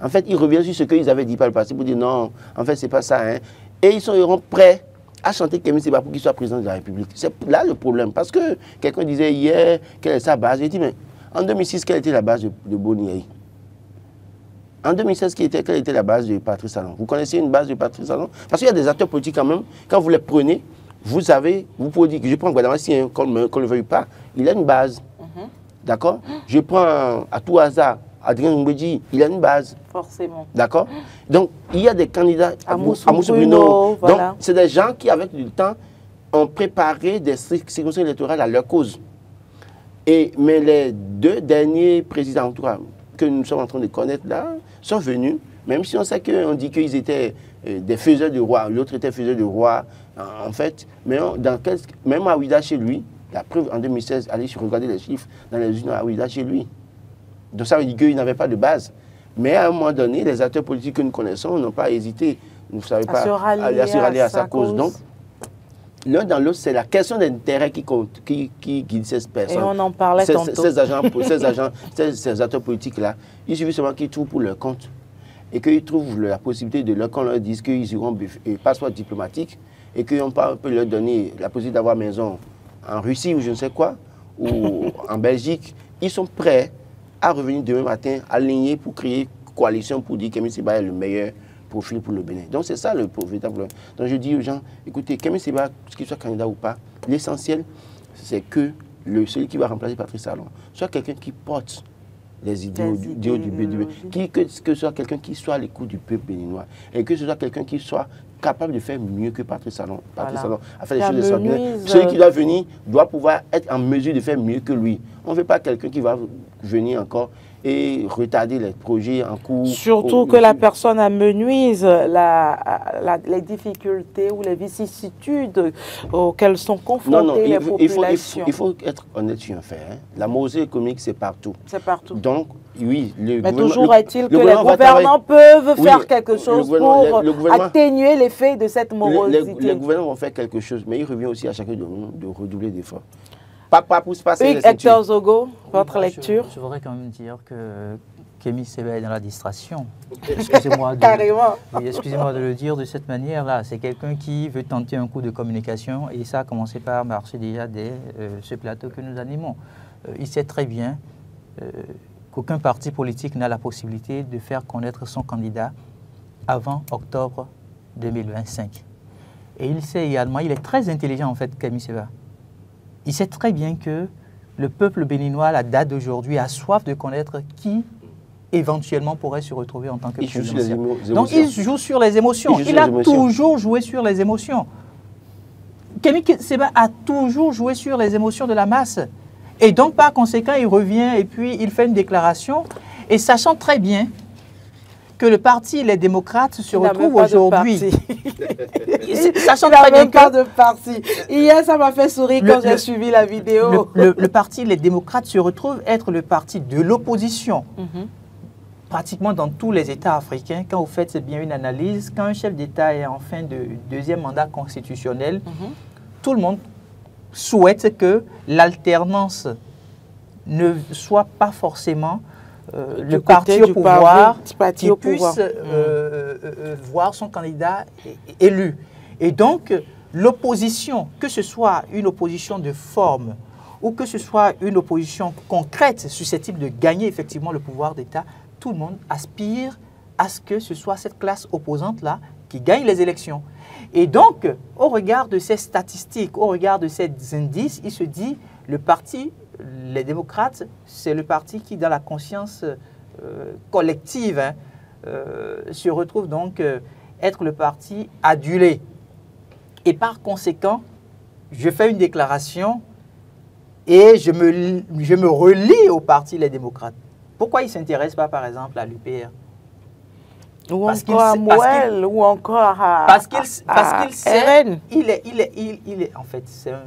En fait, ils reviennent sur ce qu'ils avaient dit par le passé pour dire non, en fait, c'est pas ça. Hein. Et ils seront prêts à chanter Kémy Séba pour qu'il soit président de la République. C'est là le problème. Parce que quelqu'un disait hier quelle est sa base. J'ai dit, mais en 2006, quelle était la base de Boni? En 2016, quelle était la base de Patrice Talon? Vous connaissez une base de Patrice Talon? Parce qu'il y a des acteurs politiques quand même, quand vous les prenez, vous pouvez dire que je prends Guadama, si qu'on ne le veuille pas, il a une base. D'accord? Je prends à tout hasard Adrien Ngwedji, il a une base. Forcément. D'accord? Donc, il y a des candidats à Moussou Bruno. Voilà. Donc, c'est des gens qui, avec le temps, ont préparé des circonscriptions électorales à leur cause. Mais les deux derniers présidents, en tout cas, que nous sommes en train de connaître là, sont venus, même si on sait qu'on dit qu'ils étaient des faiseurs de roi, l'autre était faiseur de roi, en fait, mais même à Ouida chez lui, la preuve en 2016, allez regarder les chiffres dans les usines à Ouida chez lui. Donc ça veut dire qu'il n'avait pas de base. Mais à un moment donné, les acteurs politiques que nous connaissons n'ont pas hésité, vous savez pas, à se rallier à sa cause. Donc, l'un dans l'autre, c'est la question d'intérêt qui guide ces personnes. Et on en parlait tantôt. Ces acteurs politiques-là, il suffit seulement qu'ils trouvent pour leur compte et qu'ils trouvent la possibilité qu'on leur dise qu'ils iront passeport diplomatique et qu'on peut leur donner la possibilité d'avoir maison en Russie ou je ne sais quoi, ou en Belgique. Ils sont prêts à revenir demain matin, alignés pour créer une coalition pour dire que Kémy Séba est le meilleur profil pour le Bénin. Donc c'est ça le véritable problème. Donc je dis aux gens, écoutez, Kémy Séba, qu'il soit candidat ou pas, l'essentiel, c'est que celui qui va remplacer Patrice Talon soit quelqu'un qui porte les idéaux du Bénin, que ce soit quelqu'un qui soit à l'écoute du peuple béninois et que ce soit quelqu'un qui soit capable de faire mieux que Patrice Talon. Patrice Talon a fait des choses extraordinaires. Celui qui doit venir doit pouvoir être en mesure de faire mieux que lui. On ne veut pas quelqu'un qui va venir encore et retarder les projets en cours. Surtout que la personne amenuise les difficultés ou les vicissitudes auxquelles sont confrontées les populations. Il faut être honnête sur un fait. Hein. La mosée économique, c'est partout. C'est partout. Donc, oui. Mais toujours est-il que les gouvernants peuvent faire quelque chose pour atténuer l'effet de cette morosité. Les gouvernants vont faire quelque chose, mais il revient aussi à chacun de nous de redoubler d'efforts. Pas pour se passer les Hector Zogo, votre lecture. Je voudrais quand même dire que Kémy Séba est dans la distraction. Excusez-moi de le dire de cette manière-là. C'est quelqu'un qui veut tenter un coup de communication et ça a commencé par marcher déjà dès ce plateau que nous animons. Il sait très bien qu'aucun parti politique n'a la possibilité de faire connaître son candidat avant octobre 2025. Et il sait également, il est très intelligent en fait, Kémy Séba. Il sait très bien que le peuple béninois, à la date d'aujourd'hui, a soif de connaître qui éventuellement pourrait se retrouver en tant que présidentiel. Donc il joue sur les émotions. Il a toujours joué sur les émotions. Kémy Séba a toujours joué sur les émotions de la masse. Et donc par conséquent, il revient et puis il fait une déclaration. Et sachant très bien que le parti Les Démocrates se retrouve aujourd'hui. Sachant très bien pas de parti. Hier, ça m'a fait sourire quand j'ai suivi la vidéo. Le parti Les Démocrates se retrouve être le parti de l'opposition. pratiquement dans tous les États africains, quand vous faites bien une analyse, quand un chef d'État est en fin de deuxième mandat constitutionnel, tout le monde souhaite que l'alternance ne soit pas forcément le parti au pouvoir qui puisse voir son candidat élu. Et donc, l'opposition, que ce soit une opposition de forme ou que ce soit une opposition concrète susceptible de gagner effectivement le pouvoir d'État, tout le monde aspire à ce que ce soit cette classe opposante-là qui gagne les élections. Et donc, au regard de ces statistiques, au regard de ces indices, il se dit, le parti, les démocrates, c'est le parti qui, dans la conscience collective, se retrouve donc être le parti adulé. Et par conséquent, je fais une déclaration et je me relie au parti Les Démocrates. Pourquoi ils ne s'intéressent pas, par exemple, à l'UPR? Ou encore à Moël, ou encore à parce qu'il sait, il est, en fait, c'est un...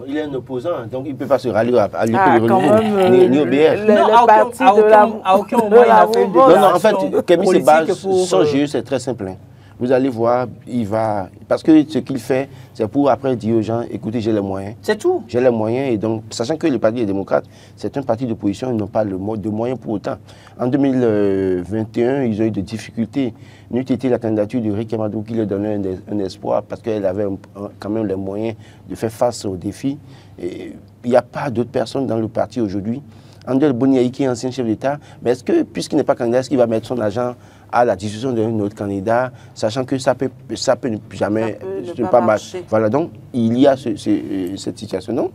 Il est un opposant, donc il ne peut pas se rallier à l'UPR ni au BR. À aucun moment, il a fait une déclaration. Non, en fait, Kémy Séba, son jeu, c'est très simple. Vous allez voir, il va... Parce que ce qu'il fait, c'est pour après dire aux gens, écoutez, j'ai les moyens. C'est tout. J'ai les moyens, et donc, sachant que le Parti des démocrates, c'est un parti d'opposition, ils n'ont pas de moyens pour autant. En 2021, ils ont eu des difficultés. N'eût été la candidature de Rick Amadou qui leur donnait un espoir, parce qu'elle avait quand même les moyens de faire face aux défis. Et il n'y a pas d'autres personnes dans le parti aujourd'hui. Andel Boniaï, qui est ancien chef d'État, mais est-ce que, puisqu'il n'est pas candidat, est-ce qu'il va mettre son argent à la discussion d'un autre candidat, sachant que ça peut jamais ne pas marcher. Voilà, donc il y a cette situation. Non,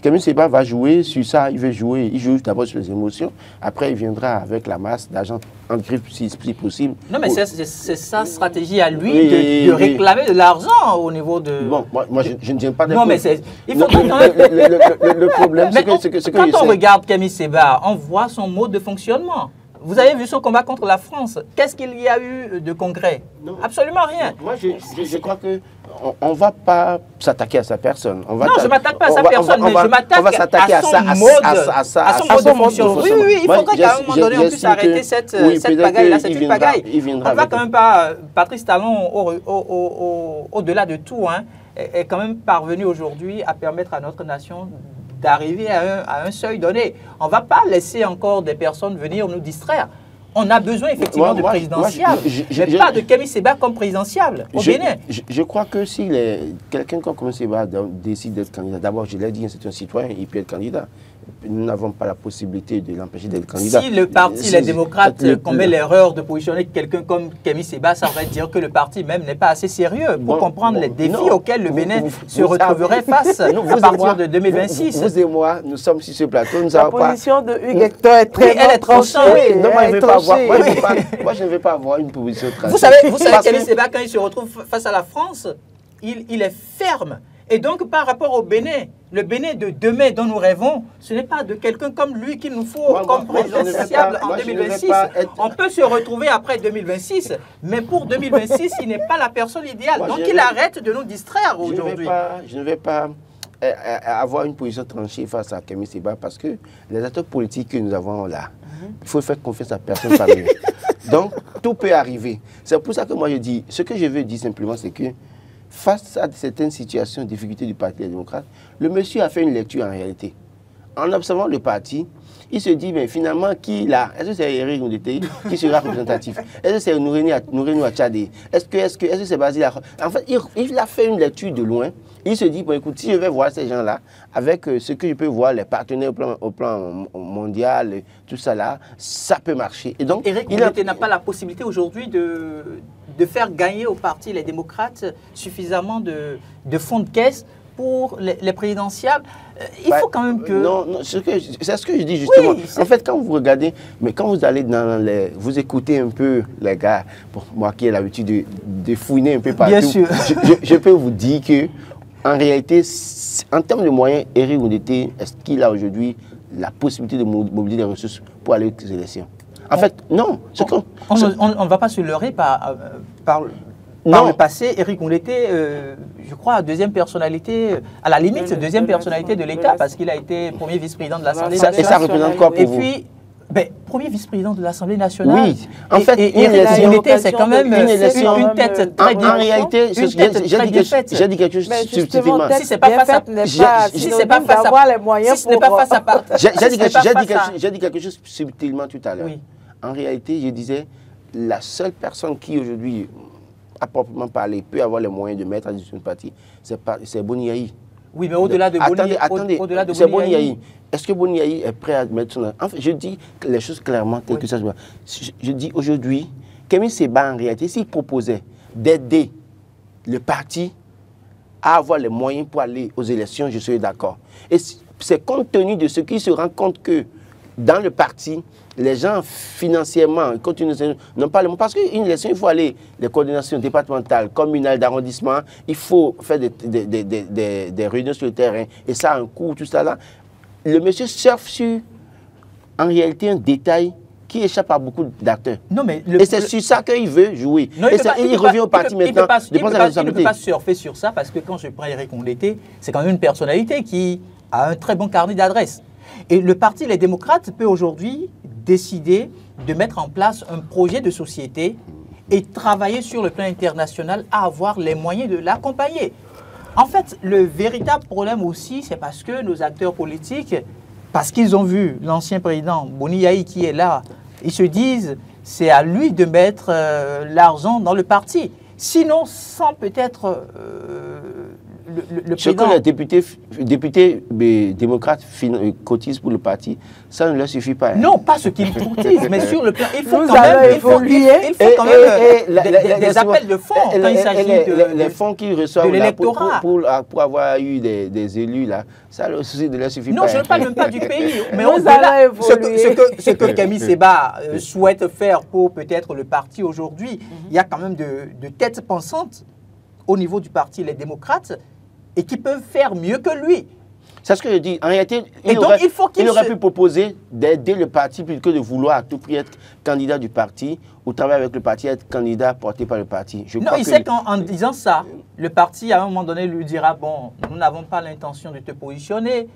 Kémy Séba va jouer sur ça, il joue d'abord sur les émotions, après il viendra avec la masse d'argent en griffe si possible. Non, mais c'est sa stratégie à lui de réclamer de l'argent au niveau de... Bon, moi je ne tiens pas... Non, mais il faut le problème, c'est que quand on regarde Kémy Séba, on voit son mode de fonctionnement. Vous avez vu son combat contre la France. Qu'est-ce qu'il y a eu de concret? Non. Absolument rien. Moi, je crois qu'on ne va pas s'attaquer à sa personne. Non, je ne m'attaque pas à sa personne, mais je m'attaque à son mode de fonctionnement. Oui, il faudrait qu'à un moment donné, on puisse arrêter cette pagaille-là, cette pagaille. On ne va quand même pas... Patrice Talon, au-delà de tout, est quand même parvenu aujourd'hui à permettre à notre nation d'arriver à un seuil donné. On ne va pas laisser encore des personnes venir nous distraire. On a besoin effectivement de présidentiable, mais pas de Kémy Séba comme présidentiable au Bénin. Je crois que si quelqu'un comme Kémy Séba décide d'être candidat, d'abord je l'ai dit, c'est un citoyen, il peut être candidat. Nous n'avons pas la possibilité de l'empêcher d'être candidat. Si le parti, les démocrates, commet l'erreur de positionner quelqu'un comme Kémy Séba, ça veut dire que le parti même n'est pas assez sérieux pour comprendre les défis auxquels le Bénin se retrouverait face à partir de 2026. Vous et moi, nous sommes sur ce plateau, nous n'avons pas... La position de Hugues Hector est très tranchée. Moi, je ne veux pas avoir une position tranchée. Vous savez Kémy Séba, quand il se retrouve face à la France, il est ferme. Et donc, par rapport au Bénin, le Bénin de demain dont nous rêvons, ce n'est pas de quelqu'un comme lui qu'il nous faut comme présidentiable en 2026. On peut se retrouver après 2026, mais pour 2026, il n'est pas la personne idéale. Donc, il arrête de nous distraire aujourd'hui. Je ne vais pas avoir une position tranchée face à Kémy Séba parce que les acteurs politiques que nous avons là, il faut faire confiance à personne parmi nous. Donc, tout peut arriver. C'est pour ça que moi je dis, ce que je veux dire simplement, c'est que face à certaines situations, difficultés du Parti des démocrates, le monsieur a fait une lecture en réalité. En observant le parti, il se dit, mais finalement, qui là? Est-ce que c'est Eric Ngoundete qui sera représentatif? Est-ce que c'est Nourenou Achadé? Est-ce que c'est Basile? En fait, il a fait une lecture de loin. Il se dit, bon, écoute, si je vais voir ces gens-là, avec ce que je peux voir, les partenaires au plan mondial, tout ça là, ça peut marcher. Et donc, Eric Ngoundete n'a pas la possibilité aujourd'hui de faire gagner au parti les démocrates suffisamment de fonds de caisse pour les présidentiables. Il faut quand même que... Non, c'est ce que je dis justement. Oui, en fait, quand vous regardez, mais quand vous allez vous écoutez un peu les gars, pour moi qui ai l'habitude de fouiner un peu partout, bien sûr. Je peux vous dire que en réalité, en termes de moyens, Eric Ngoundete, est-ce qu'il a aujourd'hui la possibilité de mobiliser des ressources pour aller aux élections? En fait, non. On ne va pas se leurrer par le passé. Eric Ngoundete, je crois, deuxième personnalité, à la limite, deuxième personnalité de l'État, parce qu'il a été premier vice-président de l'Assemblée nationale. Et ça représente quoi pour vous? Et puis, Ben, premier vice-président de l'Assemblée nationale. Oui, en fait, c'est quand même une tête très bien. En réalité, j'ai dit quelque chose subtilement. Si ce n'est pas face à les moyens si ce n'est pas face à j'ai dit quelque chose subtilement tout à l'heure. Oui. En réalité, je disais, la seule personne qui aujourd'hui, à proprement parler, peut avoir les moyens de mettre à disposition du parti, c'est Boni Yayi. Oui, mais au-delà de Boni Attendez, c'est Boni Yayi. Est-ce que Boni Yayi est prêt à mettre son... En fait, je dis les choses clairement telles que ça se voit. Je dis aujourd'hui, Kémy Séba, en réalité, s'il proposait d'aider le parti à avoir les moyens pour aller aux élections, je serais d'accord. Et c'est compte tenu de ce qu'il se rend compte que dans le parti, les gens financièrement n'ont pas le mot. Parce qu'une élection, il faut aller les coordinations départementales, communales, d'arrondissement, il faut faire des réunions sur le terrain, et ça a un coût, tout ça là. Le monsieur surfe sur, en réalité, un détail qui échappe à beaucoup d'acteurs. Et c'est sur ça qu'il veut jouer. Non, il revient au parti maintenant. Il ne peut pas surfer sur ça, parce que quand je prends Eric Ondété, c'est quand même une personnalité qui a un très bon carnet d'adresses. Et le parti Les Démocrates peut aujourd'hui décider de mettre en place un projet de société et travailler sur le plan international à avoir les moyens de l'accompagner. En fait, le véritable problème aussi, c'est parce que nos acteurs politiques, parce qu'ils ont vu l'ancien président Boni Yayi qui est là, ils se disent c'est à lui de mettre l'argent dans le parti. Sinon, sans peut-être le président... Que les députés démocrates cotisent pour le parti, ça ne leur suffit pas. Hein. Non, pas ce qu'ils cotisent, mais sur le plan... Il faut quand même, des appels de fonds quand il s'agit de... Les fonds qu'ils reçoivent de l'électorat. Pour avoir eu des élus, là, ça ne leur suffit pas. Non, je ne parle même pas du pays. Mais au-delà, ce que Kémy Séba souhaite faire pour peut-être le parti aujourd'hui, il y a quand même de têtes pensantes au niveau du parti Les Démocrates et qui peuvent faire mieux que lui. C'est ce que je dis. En réalité, il aurait pu proposer d'aider le parti plutôt que de vouloir à tout prix être candidat du parti ou travailler avec le parti, être candidat porté par le parti. Il sait qu'en disant ça, le parti, à un moment donné, lui dira, bon, nous n'avons pas l'intention de te positionner,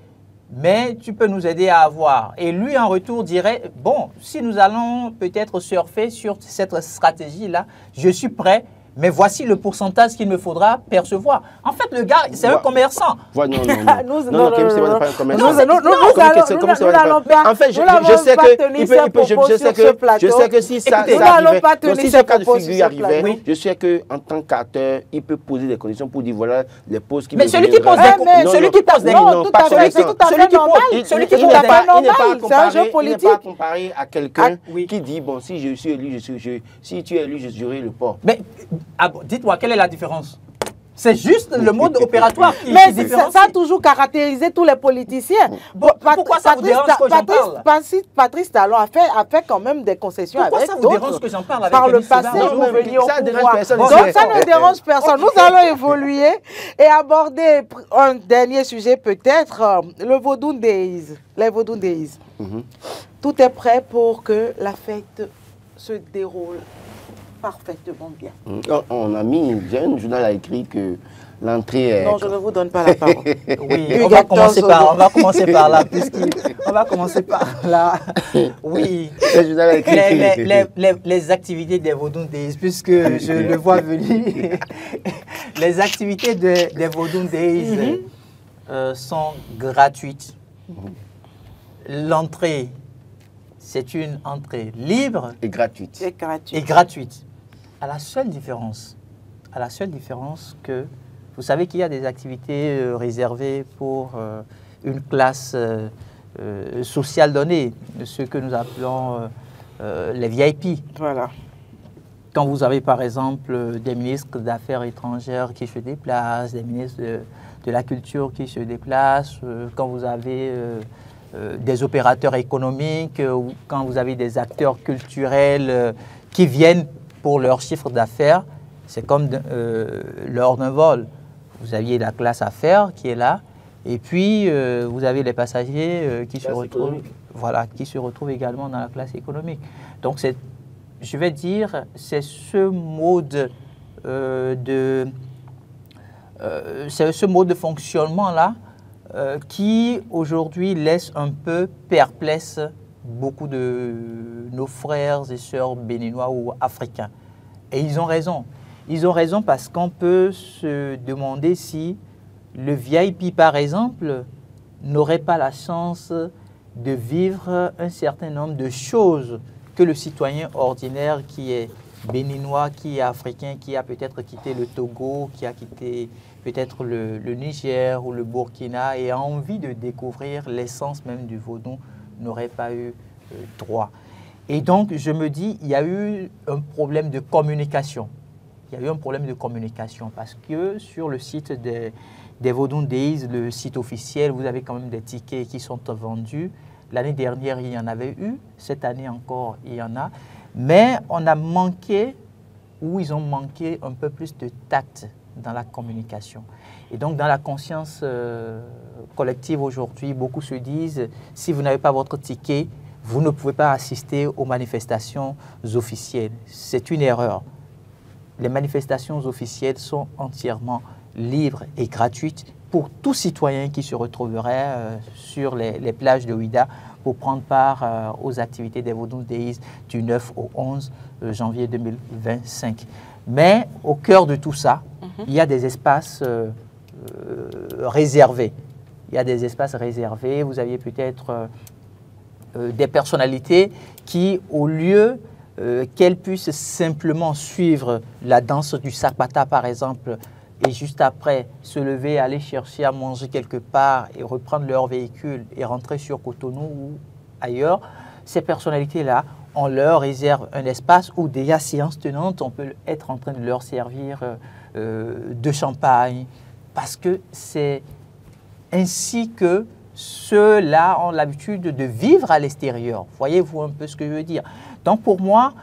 mais tu peux nous aider à avoir. Et lui, en retour, dirait, bon, si nous allons peut-être surfer sur cette stratégie-là, je suis prêt. Mais voici le pourcentage qu'il me faudra percevoir. En fait, le gars, c'est un commerçant. Non, Kémy Séba n'est pas un commerçant. Nous n'allons pas. En fait, je sais que si ça arrivait, si ce cas de figure arrivait, je sais qu'en tant qu'acteur, il peut poser des conditions pour dire voilà les pauses qui... Mais celui qui pose des il n'est pas comparé à quelqu'un qui dit bon, si je suis élu, si tu es élu, je jurerai le port. Mais dites-moi, quelle est la différence? C'est juste le mode opératoire qui différencie. Ça a toujours caractérisé tous les politiciens. Pourquoi ça vous dérange que j'en parle? Patrice Talon a fait quand même des concessions avec d'autres. Pourquoi ça vous dérange que j'en parle avec par le passé, vous veniez au pouvoir. Donc ça ne dérange personne. Nous allons évoluer et aborder un dernier sujet peut-être, le Vodou Days. Les Vodou Days. Tout est prêt pour que la fête se déroule parfaitement bien. On a mis, un journal a écrit que l'entrée est... Non, je ne vous donne pas la parole. Oui, on va commencer par là, on va commencer par là. Oui, les activités des Vodou Days, puisque je le vois venir, les activités des Vodou Days sont gratuites. L'entrée, c'est une entrée libre et gratuite. À la seule différence que vous savez qu'il y a des activités réservées pour une classe sociale donnée, ce que nous appelons les VIP. Voilà. Quand vous avez par exemple des ministres d'Affaires étrangères qui se déplacent, des ministres de la Culture qui se déplacent, quand vous avez des opérateurs économiques, ou quand vous avez des acteurs culturels qui viennent pour leur chiffre d'affaires, c'est comme lors d'un vol. Vous aviez la classe affaires qui est là, et puis vous avez les passagers qui se retrouvent également dans la classe économique. Donc je vais dire, c'est ce mode de fonctionnement là qui aujourd'hui laisse un peu perplexe beaucoup de nos frères et sœurs béninois ou africains. Et ils ont raison. Ils ont raison parce qu'on peut se demander si le VIP, par exemple, n'aurait pas la chance de vivre un certain nombre de choses que le citoyen ordinaire qui est béninois, qui est africain, qui a peut-être quitté le Togo, qui a quitté peut-être le Niger ou le Burkina et a envie de découvrir l'essence même du vaudou n'aurait pas eu droit. Et donc, je me dis, il y a eu un problème de communication. Il y a eu un problème de communication parce que sur le site des Vodun Days, le site officiel, vous avez quand même des tickets qui sont vendus. L'année dernière, il y en avait eu. Cette année encore, il y en a. Mais on a manqué, ou ils ont manqué un peu plus de tact dans la communication. Et donc, dans la conscience collective aujourd'hui, beaucoup se disent, si vous n'avez pas votre ticket, vous ne pouvez pas assister aux manifestations officielles. C'est une erreur. Les manifestations officielles sont entièrement libres et gratuites pour tout citoyen qui se retrouverait sur les plages de Ouidah pour prendre part aux activités des Vodun Days du 9 au 11 janvier 2025. Mais au cœur de tout ça, il y a des espaces réservés. Il y a des espaces réservés. Vous aviez peut-être des personnalités qui, au lieu qu'elles puissent simplement suivre la danse du Sakbata, par exemple, et juste après se lever, aller chercher à manger quelque part et reprendre leur véhicule et rentrer sur Cotonou ou ailleurs, ces personnalités-là, on leur réserve un espace où déjà séance tenante, on peut être en train de leur servir de champagne, parce que c'est ainsi que ceux-là ont l'habitude de vivre à l'extérieur. Voyez-vous un peu ce que je veux dire? Donc pour moi,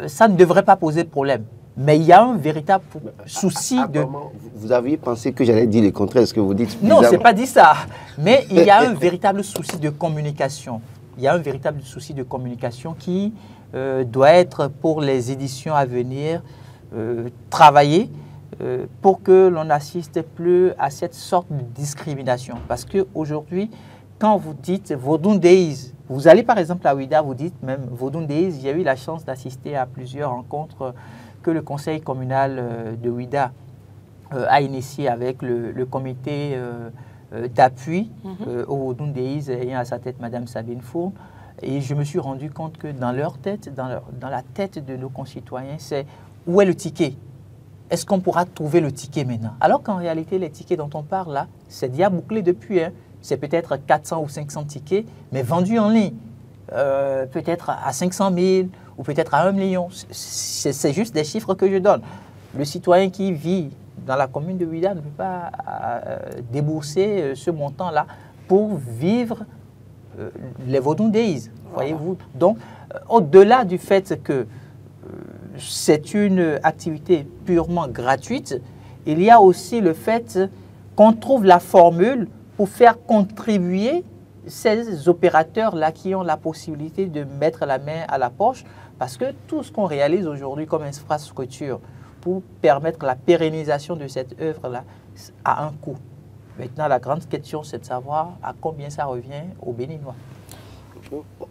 ça ne devrait pas poser de problème. Mais il y a un véritable souci de... Vous aviez pensé que j'allais dire le contraire, ce que vous dites? Non, ce n'est pas dit ça. Mais il y a un véritable souci de communication. Il y a un véritable souci de communication qui doit être pour les éditions à venir travaillé pour que l'on n'assiste plus à cette sorte de discrimination. Parce qu'aujourd'hui, quand vous dites Vodun Days, vous allez par exemple à Ouidah, vous dites même Vodun Days, j'ai eu la chance d'assister à plusieurs rencontres que le conseil communal de Ouidah a initié avec le comité d'appui au Vodun Days, ayant à sa tête Madame Sabine Fourne. Et je me suis rendu compte que dans leur tête, dans la tête de nos concitoyens, c'est où est le ticket? Est-ce qu'on pourra trouver le ticket maintenant? Alors qu'en réalité, les tickets dont on parle là, c'est déjà bouclé depuis. Hein. C'est peut-être 400 ou 500 tickets, mais vendus en ligne. Peut-être à 500 000 ou peut-être à 1 million. C'est juste des chiffres que je donne. Le citoyen qui vit dans la commune de Ouidah ne peut pas débourser ce montant-là pour vivre les Vodun Days, voyez-vous. Donc, au-delà du fait que c'est une activité purement gratuite, il y a aussi le fait qu'on trouve la formule pour faire contribuer ces opérateurs-là qui ont la possibilité de mettre la main à la poche, parce que tout ce qu'on réalise aujourd'hui comme infrastructure pour permettre la pérennisation de cette œuvre-là a un coût. Maintenant, la grande question, c'est de savoir à combien ça revient aux Béninois.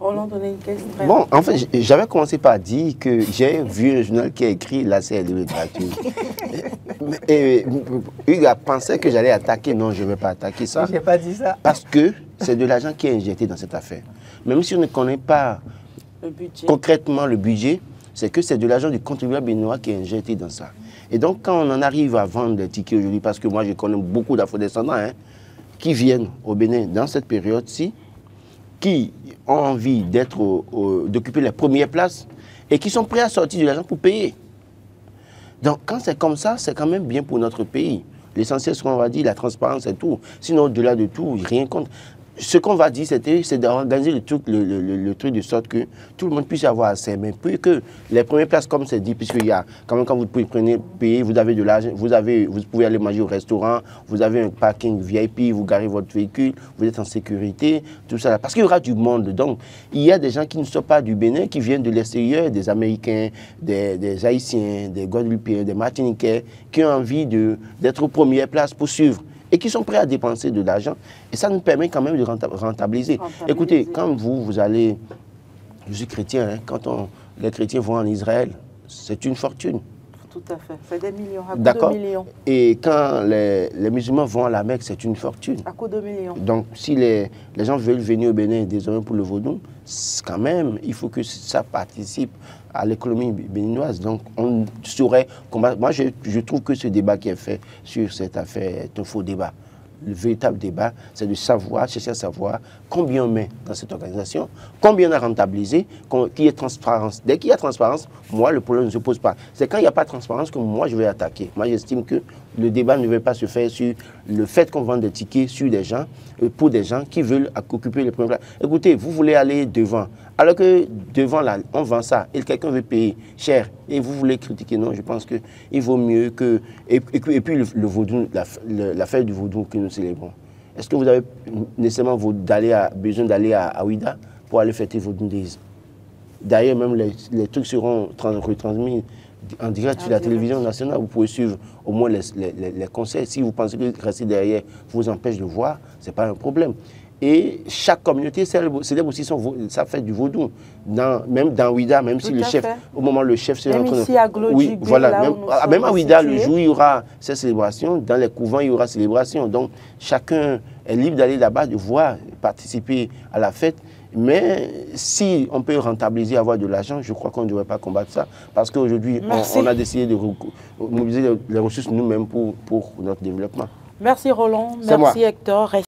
On en donnait une question. Bon, en fait, j'avais commencé par dire que j'ai vu un journal qui a écrit la CLE gratuite. Et Hugues a pensé que j'allais attaquer. Non, je ne vais pas attaquer ça. Je n'ai pas dit ça. Parce que c'est de l'argent qui est injecté dans cette affaire. Même si on ne connaît pas concrètement le budget, c'est que c'est de l'argent du contribuable béninois qui est injecté dans ça. Et donc, quand on en arrive à vendre des tickets aujourd'hui, parce que moi, je connais beaucoup d'afro-descendants qui viennent au Bénin dans cette période-ci, qui ont envie d'occuper les premières places et qui sont prêts à sortir de l'argent pour payer. Donc, quand c'est comme ça, c'est quand même bien pour notre pays. L'essentiel, ce qu'on va dire, la transparence et tout. Sinon, au-delà de tout, rien contre. Ce qu'on va dire, c'est d'organiser le truc de sorte que tout le monde puisse avoir assez. Mais plus que les premières places, comme c'est dit, puisqu'il y a, quand même, quand vous pouvez payer, vous avez de l'argent, vous pouvez aller manger au restaurant, vous avez un parking VIP, vous garez votre véhicule, vous êtes en sécurité, tout ça. Parce qu'il y aura du monde. Donc, il y a des gens qui ne sont pas du Bénin, qui viennent de l'extérieur, des Américains, des Haïtiens, des Guadeloupéens, des Martiniquais, qui ont envie d'être aux premières places pour suivre. Et qui sont prêts à dépenser de l'argent. Et ça nous permet quand même de rentabiliser. Écoutez, quand vous allez Je suis chrétien, hein. Quand les chrétiens vont en Israël, c'est une fortune. Tout à fait, c'est des millions, à coup de millions. Et quand les musulmans vont à la Mecque, c'est une fortune. À coup de millions. Donc, si les gens veulent venir au Bénin désormais pour le vaudou, quand même, il faut que ça participe à l'économie béninoise. Donc, on saurait combattre. Moi, je trouve que ce débat qui est fait sur cette affaire est un faux débat. Le véritable débat, c'est de savoir, chercher à savoir combien on met dans cette organisation, combien on a rentabilisé, qu'il y ait transparence. Dès qu'il y a transparence, moi, le problème ne se pose pas. C'est quand il n'y a pas de transparence que moi, je vais attaquer. Moi, j'estime que le débat ne va pas se faire sur le fait qu'on vend des tickets sur des gens, pour des gens qui veulent occuper les premiers plans. Écoutez, vous voulez aller devant, alors que devant, là, on vend ça, et quelqu'un veut payer cher, et vous voulez critiquer. Non, je pense qu'il vaut mieux que... Et puis le vaudou, l'affaire du vaudou que nous célébrons. Est-ce que vous avez nécessairement besoin d'aller à Ouida pour aller fêter votre nudisme? D'ailleurs, même les trucs seront retransmis en direct sur la télévision nationale. Vous pouvez suivre au moins les conseils. Si vous pensez que rester derrière vous empêche de voir, ce n'est pas un problème. Et chaque communauté célèbre aussi sa fête du vaudou. Même dans Ouida, même si le chef, au moment où le chef sera en train de... Oui, voilà, même à Ouida, le jour où il y aura ces célébrations, dans les couvents, il y aura célébration. Donc, chacun est libre d'aller là-bas, de voir, participer à la fête. Mais si on peut rentabiliser, avoir de l'argent, je crois qu'on ne devrait pas combattre ça. Parce qu'aujourd'hui, on a décidé de mobiliser les ressources nous-mêmes pour notre développement. Merci Roland, merci Hector.